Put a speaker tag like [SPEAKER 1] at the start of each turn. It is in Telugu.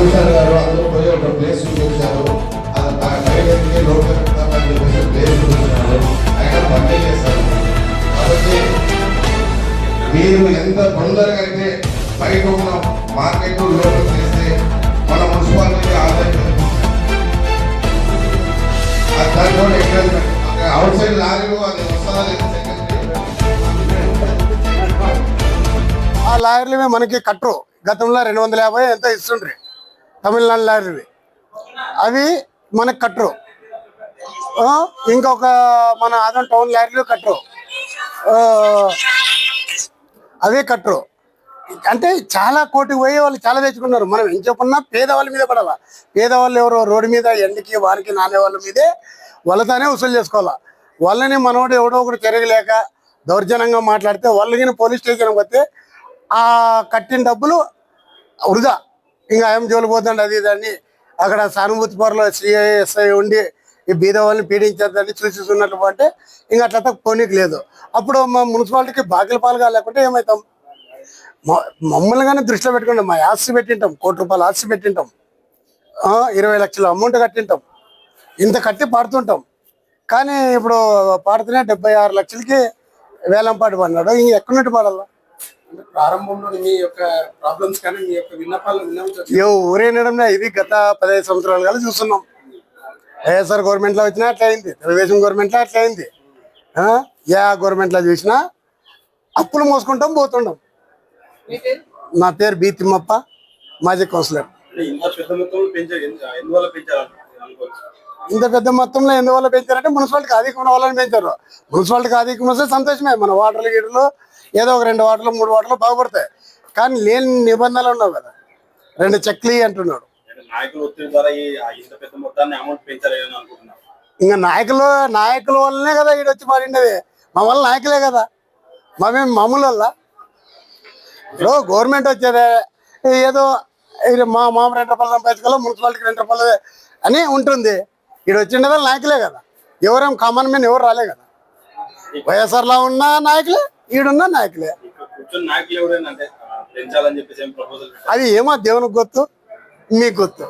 [SPEAKER 1] కమిషనర్ గారు అందరూ పోయి ఒక ప్లేస్ చూపించారు. అది లోకల్ ప్లేస్ చూపించారు. ఆయన పని చేస్తారు. కాబట్టి మీరు ఎంత తొందరగా అయితే బయట ఉన్న మార్కెట్ లోకల్ చేస్తే మన మున్సిపాలిటీ ఆదాయం దాంట్లో ఎంకరేజ్మెంట్ అవుట్ సైడ్ లారీలు అది వస్తుందా లేదా
[SPEAKER 2] ఆ లారీలు మనకి కట్టరు. గతంలో 250 ఎంతో ఇస్తుండ్రి తమిళనాడు లారీలు, అవి మనకు కట్టరు. ఇంకొక మన ఆదం టౌన్ లారీలు కట్టరు, అవే కట్టరు. అంటే చాలా కోటికి పోయి వాళ్ళు చాలా తెచ్చుకున్నారు. మనం ఏం చెప్పున్నా పేదవాళ్ళ మీద పడాలా. పేదవాళ్ళు ఎవరో రోడ్డు మీద ఎండకి వారికి నానే వాళ్ళ మీదే వాళ్ళతోనే వసూలు చేసుకోవాలా. వాళ్ళని మనోడు ఎవడో ఒకటి తిరగలేక దౌర్జన్యంగా మాట్లాడితే వాళ్ళకి పోలీస్ స్టేషన్కి పోతే ఆ కట్టిన డబ్బులు వృధా. ఇంకా ఏం జోలు పోతుండే అది దాన్ని అక్కడ సానుభూతి పొరలో సిఐఎస్ఐ ఉండి ఈ బీద వాళ్ళని పీడించేదని చూసిస్తున్నట్లు అంటే ఇంకా అట్లా పోనీకి లేదు. అప్పుడు మా మున్సిపాలిటీకి బాకీల పాలుగా లేకుంటే ఏమవుతాం? మమ్మల్ని కానీ దృష్టిలో పెట్టుకుంటాం. మా ఆస్తి పెట్టింటాం, ₹1 కోటి ఆస్తి పెట్టింటాం, 20 లక్షల అమౌంట్ కట్టింటాం, ఇంత కట్టి పాడుతుంటాం. కానీ ఇప్పుడు పాడుతూనే 76 లక్షలకి వేలం పాటు పడినాడు. ఇంక ఎక్కడున్నట్టు పాడాలా?
[SPEAKER 3] ప్రారంభంలో మీ యొక్క ప్రాబ్లమ్స్ కానీ మీ యొక్క విన్నపాలను
[SPEAKER 2] ఊరేనడంలో ఇది గత 15 సంవత్సరాలు కలిసి చూస్తున్నాం. వైఎస్ఆర్ గవర్నమెంట్లో వచ్చినా అట్లా అయింది, తెలుగుదేశం గవర్నమెంట్లో అట్లా అయింది, ఏ గవర్నమెంట్లో చూసినా అప్పులు మోసుకుంటాం పోతుంటాం. నా పేరు బి తిమ్మప్ప, మాజీ కౌన్సిలర్. ఇంత పెద్ద మొత్తంలో ఎందువల్ల పెంచారంటే మున్సిపాలిటీకి అధికమైన వాళ్ళని పెంచారు. మున్సిపాలిటీకి అధికం వస్తే సంతోషమే. మన వాటర్లు గిటర్లు ఏదో ఒక 2 వాటర్లు 3 వాటర్లు బాగుపడతాయి. కానీ లేని నిబంధనలు ఉన్నావు కదా, 2 చెక్లు అంటున్నాడు. ఇంకా నాయకుల వల్లనే కదా ఈడొచ్చి పాడిండేది. మా వల్ల నాయకులే కదా, మేమేం మామూలు వల్ల. ఇప్పుడు గవర్నమెంట్ వచ్చేదే ఏదో మా మామ ₹2 సంపాదించుకోవాలి, మున్సిపాలిటీకి ₹2 అని ఉంటుంది. ఈడు వచ్చిండే వాళ్ళు నాయకులే కదా, ఎవరేం కామన్ మ్యాన్ ఎవరు రాలే కదా. వైఎస్ఆర్లో ఉన్న నాయకులే, ఈడున్న నాయకులే. అది ఏమో దేవునికి గుర్తు, మీకు గుర్తు.